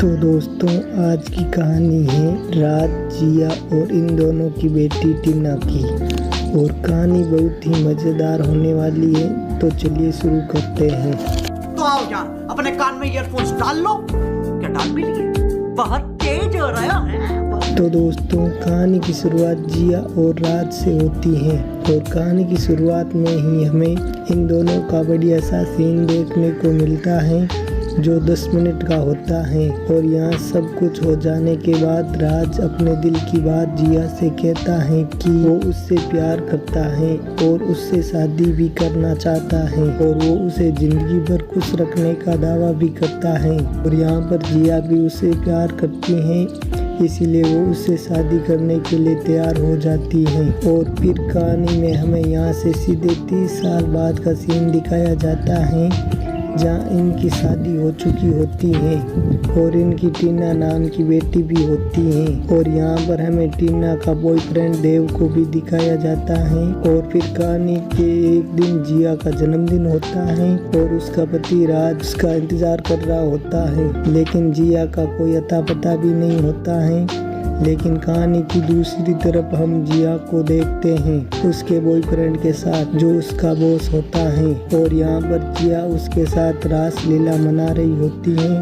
तो दोस्तों, आज की कहानी है राज, जिया और इन दोनों की बेटी टीना की। और कहानी बहुत ही मज़ेदार होने वाली है, तो चलिए शुरू करते हैं। तो आओ यार, अपने कान में ईयरफोन्स डाल लो। क्या डाल भी लिए? बहुत तेज हो रहा है। तो दोस्तों, कहानी की शुरुआत जिया और राज से होती है। और कहानी की शुरुआत में ही हमें इन दोनों का बढ़िया सा सीन देखने को मिलता है, जो 10 मिनट का होता है। और यहाँ सब कुछ हो जाने के बाद राज अपने दिल की बात जिया से कहता है कि वो उससे प्यार करता है और उससे शादी भी करना चाहता है, और वो उसे जिंदगी भर खुश रखने का दावा भी करता है। और यहाँ पर जिया भी उसे प्यार करती है, इसीलिए वो उससे शादी करने के लिए तैयार हो जाती है। और फिर कहानी में हमें यहाँ से सीधे 30 साल बाद का सीन दिखाया जाता है, जहाँ इनकी शादी हो चुकी होती है और इनकी टीना नाम की बेटी भी होती है। और यहाँ पर हमें टीना का बॉयफ्रेंड देव को भी दिखाया जाता है। और फिर कहानी के एक दिन जिया का जन्मदिन होता है और उसका पति राज उसका इंतजार कर रहा होता है, लेकिन जिया का कोई अता पता भी नहीं होता है। लेकिन कहानी की दूसरी तरफ हम जिया को देखते हैं उसके बॉयफ्रेंड के साथ, जो उसका बॉस होता है। और यहाँ पर जिया उसके साथ रास लीला मना रही होती है,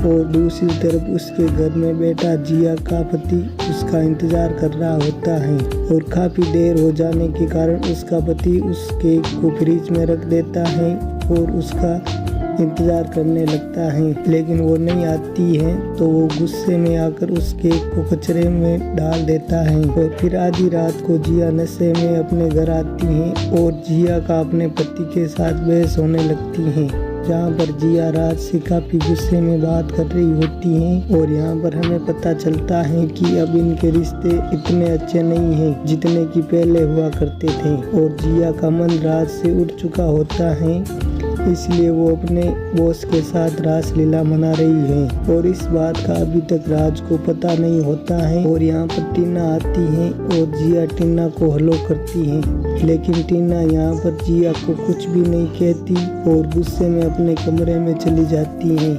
और दूसरी तरफ उसके घर में बैठा जिया का पति उसका इंतजार कर रहा होता है। और काफ़ी देर हो जाने के कारण उसका पति उस केक को फ्रिज में रख देता है और उसका इंतजार करने लगता है, लेकिन वो नहीं आती है। तो वो गुस्से में आकर उस केक को कचरे में डाल देता है। और फिर आधी रात को जिया नशे में अपने घर आती है और जिया का अपने पति के साथ बहस होने लगती है, जहाँ पर जिया राज से काफ़ी गुस्से में बात कर रही होती है। और यहाँ पर हमें पता चलता है कि अब इनके रिश्ते इतने अच्छे नहीं हैं जितने कि पहले हुआ करते थे। और जिया का मन राज से उठ चुका होता है, इसलिए वो अपने बॉस के साथ रास लीला मना रही है। और इस बात का अभी तक राज को पता नहीं होता है। और यहाँ पर टीना आती है और जिया टीना को हेलो करती है, लेकिन टीना यहाँ पर जिया को कुछ भी नहीं कहती और गुस्से में अपने कमरे में चली जाती है,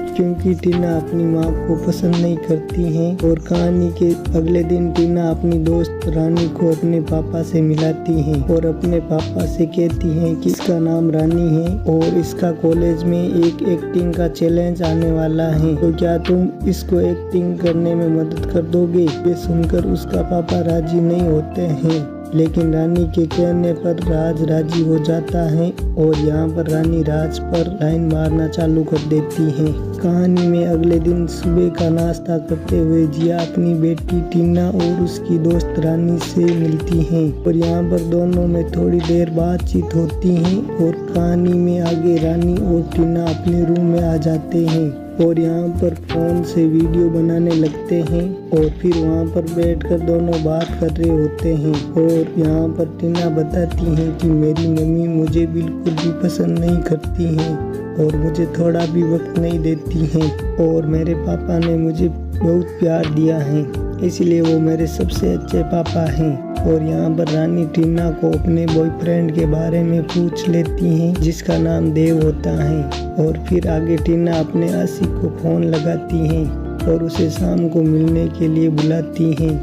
क्योंकि टीना अपनी माँ को पसंद नहीं करती है। और कहानी के अगले दिन टीना अपनी दोस्त रानी को अपने पापा से मिलाती है और अपने पापा से कहती है कि इसका नाम रानी है और इसका कॉलेज में एक एक्टिंग का चैलेंज आने वाला है, तो क्या तुम इसको एक्टिंग करने में मदद कर दोगे? ये सुनकर उसका पापा राजी नहीं होते हैं, लेकिन रानी के कहने पर राज राजी हो जाता है। और यहाँ पर रानी राज पर लाइन मारना चालू कर देती है। कहानी में अगले दिन सुबह का नाश्ता करते हुए जिया अपनी बेटी टीना और उसकी दोस्त रानी से मिलती है, और यहाँ पर दोनों में थोड़ी देर बातचीत होती है। और कहानी में आगे रानी और टीना अपने रूम में आ जाते हैं और यहाँ पर फोन से वीडियो बनाने लगते हैं। और फिर वहाँ पर बैठकर दोनों बात कर रहे होते हैं। और यहाँ पर टीना बताती है कि मेरी मम्मी मुझे बिल्कुल भी पसंद नहीं करती हैं और मुझे थोड़ा भी वक्त नहीं देती हैं, और मेरे पापा ने मुझे बहुत प्यार दिया है, इसलिए वो मेरे सबसे अच्छे पापा हैं। और यहाँ पर रानी टीना को अपने बॉयफ्रेंड के बारे में पूछ लेती हैं, जिसका नाम देव होता है। और फिर आगे टीना अपने आशिक को फोन लगाती हैं और उसे शाम को मिलने के लिए बुलाती हैं।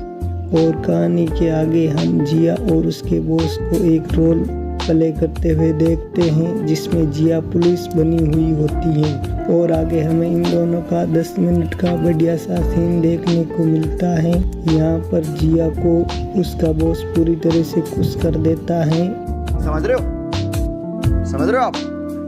और कहानी के आगे हम जिया और उसके बॉस को एक रोल प्ले करते हुए देखते हैं, जिसमें जिया पुलिस बनी हुई होती है। और आगे हमें इन दोनों का 10 मिनट का बढ़िया सा सीन देखने को मिलता है। यहाँ पर जिया को उसका बॉस पूरी तरह से खुश कर देता है। समझ रहे हो? समझ रहे हो आप?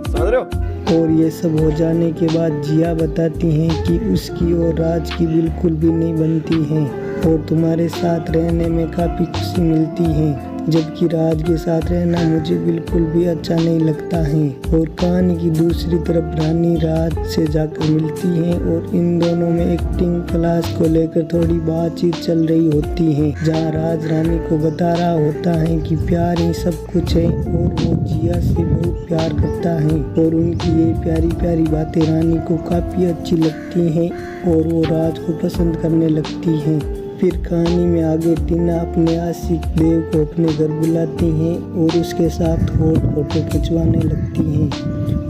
समझ रहे हो? और ये सब हो जाने के बाद जिया बताती हैं कि उसकी और राज की बिल्कुल भी नहीं बनती है और तुम्हारे साथ रहने में काफ़ी खुशी मिलती है, जबकि राज के साथ रहना मुझे बिल्कुल भी अच्छा नहीं लगता है। और कहानी की दूसरी तरफ रानी राज से जाकर मिलती है और इन दोनों में एक्टिंग क्लास को लेकर थोड़ी बातचीत चल रही होती है, जहाँ राज रानी को बता रहा होता है कि प्यार ही सब कुछ है और वो जिया से बहुत प्यार करता है। और उनकी ये प्यारी प्यारी बातें रानी को काफ़ी अच्छी लगती हैं और वो राज को पसंद करने लगती हैं। फिर कहानी में आगे टीना अपने आशिक देव को अपने घर बुलाती हैं और उसके साथ हॉट फोटो खिंचवाने लगती हैं।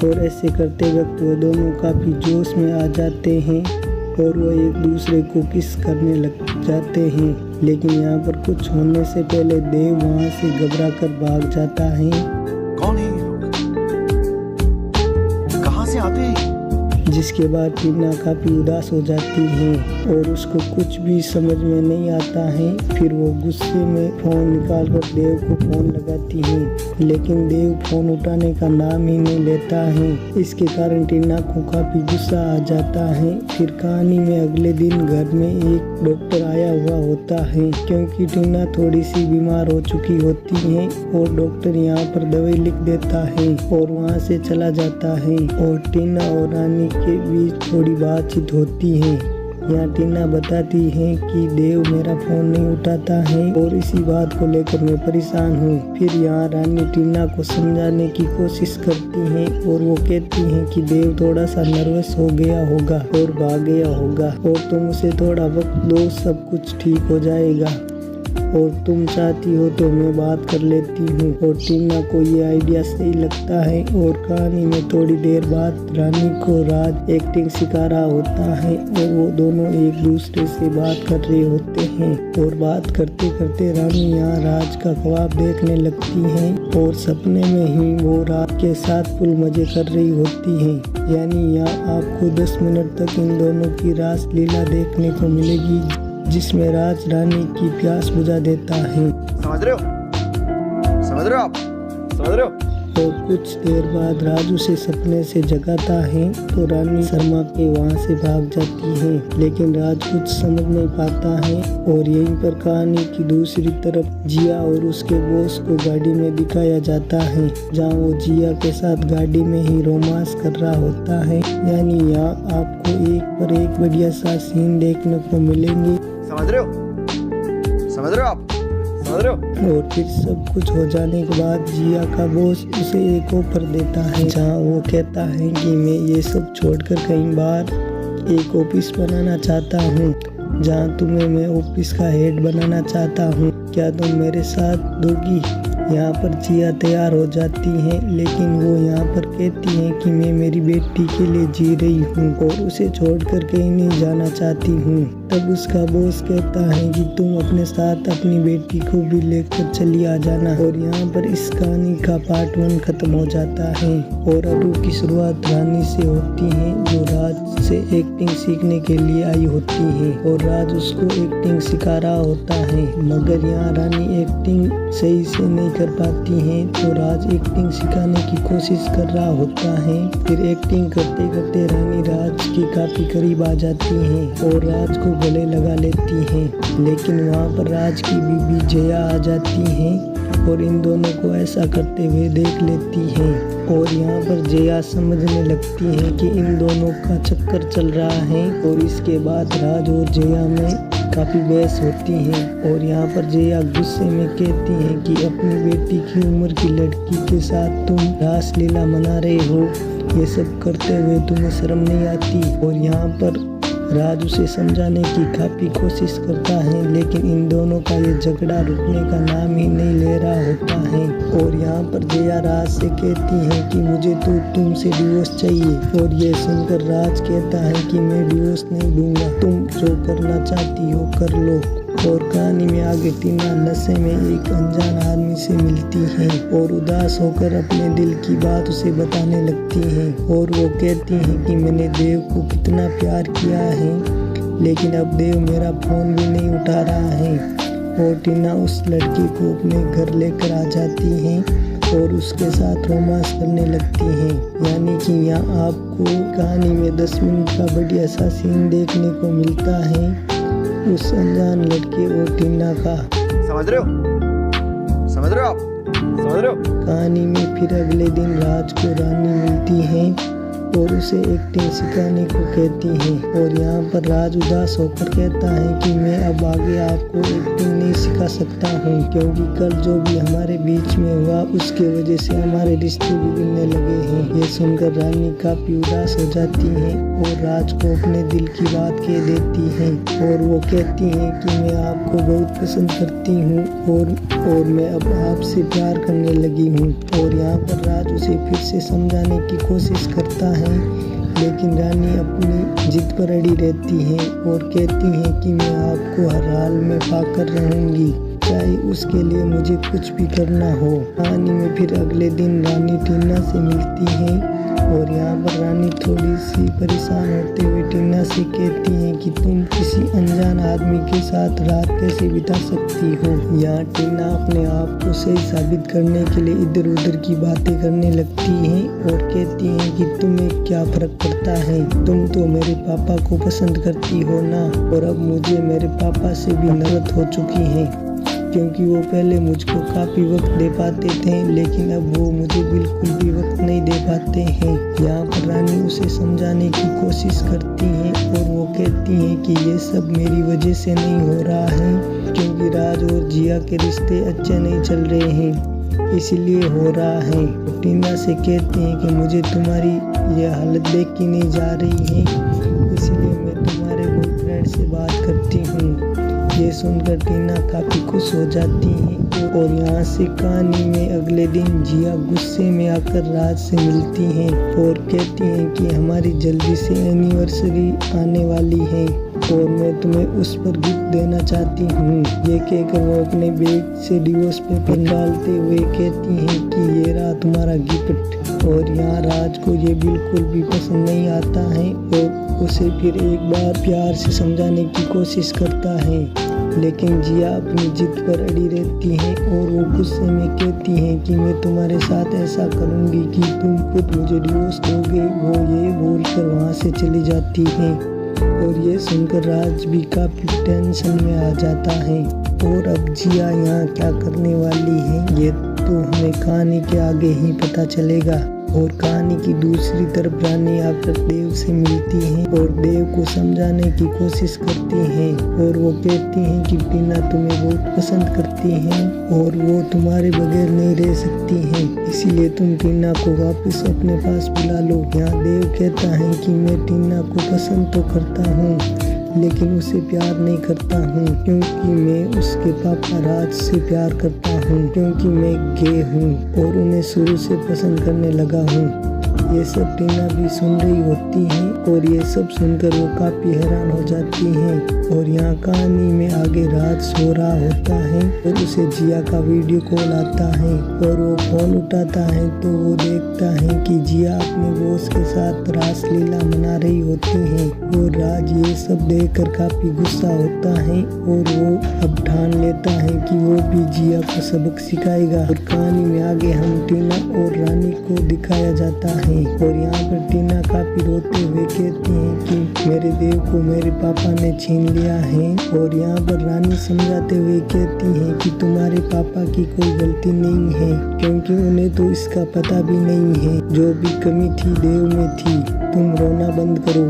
और ऐसे करते वक्त वो दोनों काफ़ी जोश में आ जाते हैं और वो एक दूसरे को किस करने लग जाते हैं। लेकिन यहाँ पर कुछ होने से पहले देव वहाँ से घबरा कर भाग जाता है। कौन है ये लोग? कहाँ से आते हैं? जिसके बाद टीना काफी उदास हो जाती है और उसको कुछ भी समझ में नहीं आता है। फिर वो गुस्से में फोन निकालकर देव को फोन लगाती है, लेकिन देव फोन उठाने का नाम ही नहीं लेता है। इसके कारण टीना को काफी गुस्सा आ जाता है। फिर कहानी में अगले दिन घर में एक डॉक्टर आया हुआ होता है, क्योंकि टीना थोड़ी सी बीमार हो चुकी होती है और डॉक्टर यहाँ पर दवाई लिख देता है और वहाँ से चला जाता है। और टीना और रानी के बीच थोड़ी बातचीत होती है। यहाँ टीना बताती है कि देव मेरा फोन नहीं उठाता है और इसी बात को लेकर मैं परेशान हूँ। फिर यहाँ रानी टीना को समझाने की कोशिश करती है और वो कहती है कि देव थोड़ा सा नर्वस हो गया होगा और भाग गया होगा और तुम उसे थोड़ा वक्त दो, सब कुछ ठीक हो जाएगा और तुम चाहती हो तो मैं बात कर लेती हूँ। और टीना को ये आइडिया सही लगता है और कहानी में थोड़ी देर बाद रानी को राज एक्टिंग सिखा रहा होता है और वो दोनों एक दूसरे से बात कर रहे होते हैं। और बात करते करते रानी यहाँ राज का ख्वाब देखने लगती है और सपने में ही वो राज के साथ फुल मजे कर रही होती है। यानी यहाँ आपको 10 मिनट तक इन दोनों की रास लीला देखने को मिलेगी, जिसमें राज रानी की प्यास बुझा देता है। समझ रहे हो? समझ रहे हो आप? समझ रहे हो? और कुछ देर बाद राज उसे सपने से जगाता है तो रानी शर्मा के वहाँ से भाग जाती है, लेकिन राज कुछ समझ नहीं पाता है। और यहीं पर कहानी की दूसरी तरफ जिया और उसके बॉस को गाड़ी में दिखाया जाता है, जहाँ वो जिया के साथ गाड़ी में ही रोमांस कर रहा होता है। यानी यहाँ आपको एक पर एक बढ़िया सा सीन देखने को मिलेंगे। समझ रहे हो? समझ रहे हो आप? समझ रहे हो? और फिर सब कुछ हो जाने के बाद जिया का बॉस उसे एक ऑफर देता है, जहाँ वो कहता है कि मैं ये सब छोड़कर कहीं बाहर एक ऑफिस बनाना चाहता हूँ, जहाँ तुम्हें मैं ऑफिस का हेड बनाना चाहता हूँ, क्या तुम मेरे साथ दोगी? यहाँ पर जिया तैयार हो जाती है, लेकिन वो यहाँ पर कहती है कि मैं मेरी बेटी के लिए जी रही हूँ और उसे छोड़कर कहीं नहीं जाना चाहती हूँ। तब उसका बॉस कहता है कि तुम अपने साथ अपनी बेटी को भी लेकर चली आ जाना। और यहाँ पर इस कहानी का पार्ट 1 खत्म हो जाता है। और अब की शुरुआत रानी से होती है, जो राज से एक्टिंग सीखने के लिए आई होती है और राज उसको एक्टिंग सिखा रहा होता है। मगर यहाँ रानी एक्टिंग सही से नहीं कर पाती है, तो राज एक्टिंग सिखाने की कोशिश कर रहा होता है। फिर एक्टिंग करते करते रानी राज के काफी करीब आ जाती है और राज को गले लगा लेती हैं। लेकिन वहाँ पर राज की बीबी जया आ जाती है और इन दोनों को ऐसा करते हुए देख लेती है। और यहाँ पर जया समझने लगती है कि इन दोनों का चक्कर चल रहा है और इसके बाद राज और जया में काफ़ी बहस होती है। और यहाँ पर जया गुस्से में कहती है कि अपनी बेटी की उम्र की लड़की के साथ तुम रास लीला मना रहे हो, ये सब करते हुए तुम्हें शर्म नहीं आती। और यहाँ पर राज उसे समझाने की काफ़ी कोशिश करता है, लेकिन इन दोनों का ये झगड़ा रुकने का नाम ही नहीं ले रहा होता है। और यहाँ पर जया राज से कहती है कि मुझे तो तुमसे डिवोर्स चाहिए। और ये सुनकर राज कहता है कि मैं डिवोर्स नहीं दूंगा, तुम जो करना चाहती हो कर लो। और कहानी में आगे टीना नशे में एक अनजान आदमी से मिलती है और उदास होकर अपने दिल की बात उसे बताने लगती है। और वो कहती है कि मैंने देव को कितना प्यार किया है, लेकिन अब देव मेरा फोन भी नहीं उठा रहा है। और टीना उस लड़की को अपने घर लेकर आ जाती है और उसके साथ रोमांस करने लगती हैं। यानी कि यहाँ आपको कहानी में 10 मिनट का बढ़िया सा सीन देखने को मिलता है उस अनजान लड़के और टीना का। समझ रहे हो? समझ रहे हो आप? समझ रहे हो? कहानी में फिर अगले दिन राज को रानी मिलती है और उसे एक्टिंग सिखाने को कहती है। और यहाँ पर राज उदास होकर कहता है कि मैं अब आगे आपको एक्टिंग नहीं सिखा सकता हूँ, क्योंकि कल जो भी हमारे बीच में हुआ उसके वजह से हमारे रिश्ते बिगड़ने लगे हैं। ये सुनकर रानी काफी उदास हो जाती है और राज को अपने दिल की बात कह देती है। और वो कहती है कि मैं आपको बहुत पसंद करती हूँ और मैं अब आपसे प्यार करने लगी हूँ। और यहाँ पर राज उसे फिर से समझाने की कोशिश करता है, लेकिन रानी अपनी जिद पर अड़ी रहती है और कहती है कि मैं आपको हर हाल में पाकर रहूंगी, चाहे उसके लिए मुझे कुछ भी करना हो। कहानी में फिर अगले दिन रानी टीना से मिलती है और यहाँ पर रानी थोड़ी सी परेशान होते हुए टीना से कहती है कि तुम किसी अनजान आदमी के साथ रात कैसे बिता सकती हो। यहाँ टीना अपने आप को सही साबित करने के लिए इधर उधर की बातें करने लगती है और कहती है कि तुम्हें क्या फर्क पड़ता है, तुम तो मेरे पापा को पसंद करती हो ना। और अब मुझे मेरे पापा से भी नफरत हो चुकी है, क्योंकि वो पहले मुझको काफ़ी वक्त दे पाते थे, लेकिन अब वो मुझे बिल्कुल भी वक्त नहीं दे पाते हैं। यहाँ पर रानी उसे समझाने की कोशिश करती है और वो कहती है कि ये सब मेरी वजह से नहीं हो रहा है, क्योंकि राज और जिया के रिश्ते अच्छे नहीं चल रहे हैं, इसलिए हो रहा है। टीना से कहती हैं कि मुझे तुम्हारी ये हालत देख की नहीं जा रही है, इसलिए मैं तुम्हारे बॉयफ्रेंड से बात करती हूँ। ये सुनकर टीना काफ़ी खुश हो जाती है और यहाँ से कहानी में अगले दिन जिया गुस्से में आकर राज से मिलती हैं और कहती हैं कि हमारी जल्दी से एनिवर्सरी आने वाली है और मैं तुम्हें उस पर गिफ्ट देना चाहती हूँ। ये कहकर वो अपने बैग से डिवोर्स पेपर डालते हुए कहती हैं कि ये रहा तुम्हारा गिफ्ट। और यहाँ राज को ये बिल्कुल भी पसंद नहीं आता है और उसे फिर एक बार प्यार से समझाने की कोशिश करता है, लेकिन जिया अपनी जिद पर अड़ी रहती है और वो गुस्से में कहती है कि मैं तुम्हारे साथ ऐसा करूँगी कि तुम खुद मुझे डिवोर्स दोगे। वो ये बोलकर वहाँ से चली जाती है और ये सुनकर राज भी काफ़ी टेंशन में आ जाता है। और अब जिया यहाँ क्या करने वाली है ये तो हमें कहानी के आगे ही पता चलेगा। और कहानी की दूसरी तरफ रानी आकर देव से मिलती है और देव को समझाने की कोशिश करती है और वो कहती हैं कि टीना तुम्हें बहुत पसंद करती है और वो तुम्हारे बगैर नहीं रह सकती है, इसीलिए तुम टीना को वापस अपने पास बुला लो। यहाँ देव कहता है कि मैं टीना को पसंद तो करता हूँ, लेकिन उसे प्यार नहीं करता हूँ, क्योंकि मैं उसके पापा राज से प्यार करता हूँ, क्योंकि मैं गे हूँ और उन्हें शुरू से पसंद करने लगा हूँ। ये सब टीना भी सुन रही होती है और ये सब सुनकर वो काफ़ी हैरान हो जाती हैं। और यहाँ कहानी में आगे राज सो रहा होता है और उसे जिया का वीडियो कॉल आता है और वो फ़ोन उठाता है तो वो देखता है कि जिया अपने बॉस के साथ रासलीला मना रही होती है और राज ये सब देखकर काफ़ी गुस्सा होता है और वो अब ठान लेता है कि वो भी जिया को सबक सिखाएगा। और कहानी में आगे हम टीना और रानी को दिखाया जाता है और यहाँ पर टीना काफ़ी रोते हुए कहती है कि मेरे देव को मेरे पापा ने छीन लिया है। और यहाँ पर रानी समझाते हुए कहती है कि तुम्हारे पापा की कोई गलती नहीं है, क्योंकि उन्हें तो इसका पता भी नहीं है, जो भी कमी थी देव में थी, तुम रोना बंद करो।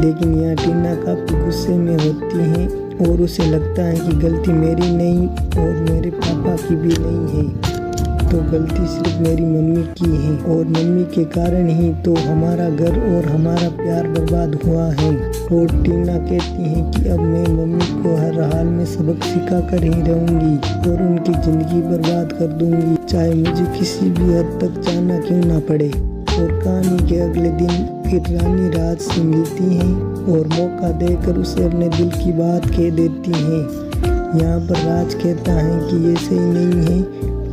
लेकिन यहाँ टीना काफ़ी गुस्से में होती है और उसे लगता है कि गलती मेरी नहीं और मेरे पापा की भी नहीं है, तो गलती सिर्फ मेरी मम्मी की है और मम्मी के कारण ही तो हमारा घर और हमारा प्यार बर्बाद हुआ है। और टीना कहती है कि अब मैं मम्मी को हर हाल में सबक सिखा कर ही रहूंगी और उनकी ज़िंदगी बर्बाद कर दूंगी, चाहे मुझे किसी भी हद तक जाना क्यों ना पड़े। और कहानी के अगले दिन फिर रानी राज से मिलती है और मौका देकर उसे अपने दिल की बात कह देती है। यहाँ पर राज कहता है कि ये सही नहीं है,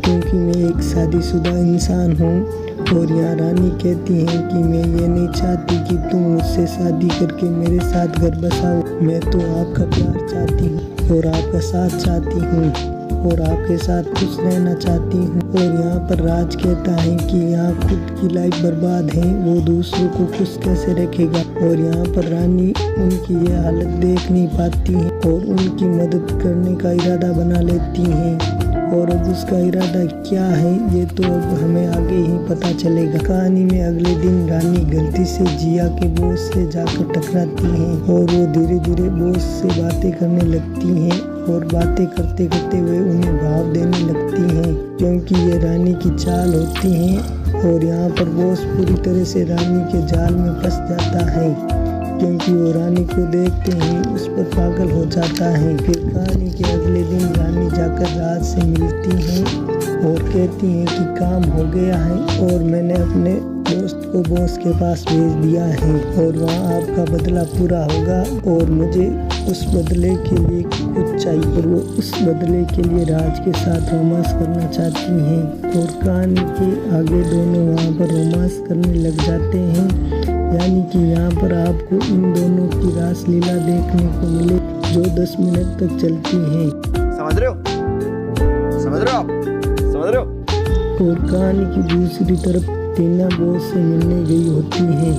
क्योंकि मैं एक शादीशुदा इंसान हूँ। और यहाँ रानी कहती है कि मैं ये नहीं चाहती कि तुम मुझसे शादी करके मेरे साथ घर बसाओ, मैं तो आपका प्यार चाहती हूँ और आपका साथ चाहती हूँ और आपके साथ खुश रहना चाहती हूँ। और यहाँ पर राज कहता है कि यहाँ खुद की लाइफ बर्बाद है, वो दूसरों को खुश कैसे रखेगा। और यहाँ पर रानी उनकी ये हालत देख नहीं पाती है और उनकी मदद करने का इरादा बना लेती है। और अब उसका इरादा क्या है ये तो अब हमें आगे ही पता चलेगा। कहानी में अगले दिन रानी गलती से जिया के बॉस से जाकर टकराती है और वो धीरे धीरे बॉस से बातें करने लगती हैं और बातें करते करते हुए उन्हें भाव देने लगती हैं, क्योंकि ये रानी की चाल होती हैं। और यहाँ पर बॉस पूरी तरह से रानी के जाल में फंस जाता है, क्योंकि वो रानी को देखते ही उस पर पागल हो जाता है। फिर कहानी के अगले दिन रानी जाकर राज से मिलती है और कहती है कि काम हो गया है और मैंने अपने दोस्त आपको बॉस के पास भेज दिया है और वहाँ आपका बदला पूरा होगा और मुझे उस बदले के लिए कुछ चाहिए और वो उस बदले के लिए राज के साथ रोमांस करना चाहती हैं और कहानी के आगे दोनों वहाँ पर रोमांस करने लग जाते हैं। यानी कि यहाँ पर आपको इन दोनों की रासलीला देखने को मिले जो 10 मिनट तक चलती हैं। समझ रहे हो? समझ रहे हो आप? समझ रहे हो? और कहानी की दूसरी तरफ टीना बॉस से मिलने गई होती है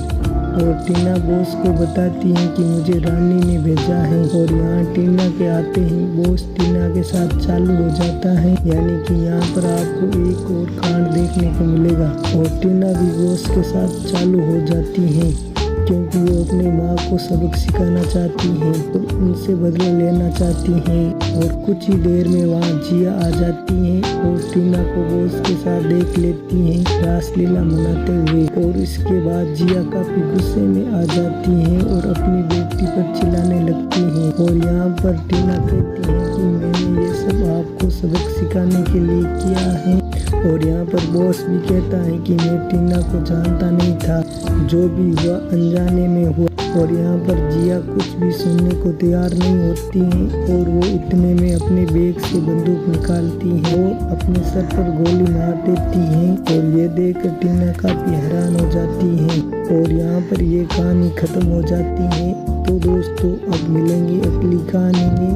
और टीना बॉस को बताती है कि मुझे रानी ने भेजा है और यहाँ टीना के आते ही बॉस टीना के साथ चालू हो जाता है। यानी कि यहाँ पर आपको एक और कांड देखने को मिलेगा और टीना भी बॉस के साथ चालू हो जाती है क्योंकि वो अपनी माँ को सबक सिखाना चाहती हैं और उनसे बदला लेना चाहती हैं और कुछ ही देर में वहाँ जिया आ जाती हैं और टीना को बॉस के साथ देख लेती हैं रासलीला मनाते हुए और इसके बाद जिया काफी गुस्से में आ जाती हैं और अपनी बेटी पर चिल्लाने लगती हैं और यहाँ पर टीना कहती है कि मैंने ये सब आपको सबक सिखाने के लिए किया है और यहाँ पर बॉस भी कहता है कि मैं टीना को जानता नहीं था, जो भी हुआ अनजाने में हुआ। और यहाँ पर जिया कुछ भी सुनने को तैयार नहीं होती है और वो इतने में अपने बैग से बंदूक निकालती है और अपने सर पर गोली मार देती है और ये देख टीना काफी हैरान हो जाती है और यहाँ पर ये कहानी खत्म हो जाती है। तो दोस्तों अब मिलेंगे अगली कहानी में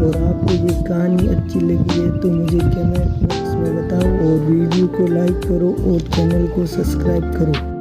और आपको ये कहानी अच्छी लगी है तो मुझे कमेंट बॉक्स में बताओ और वीडियो को लाइक करो और चैनल को सब्सक्राइब करो।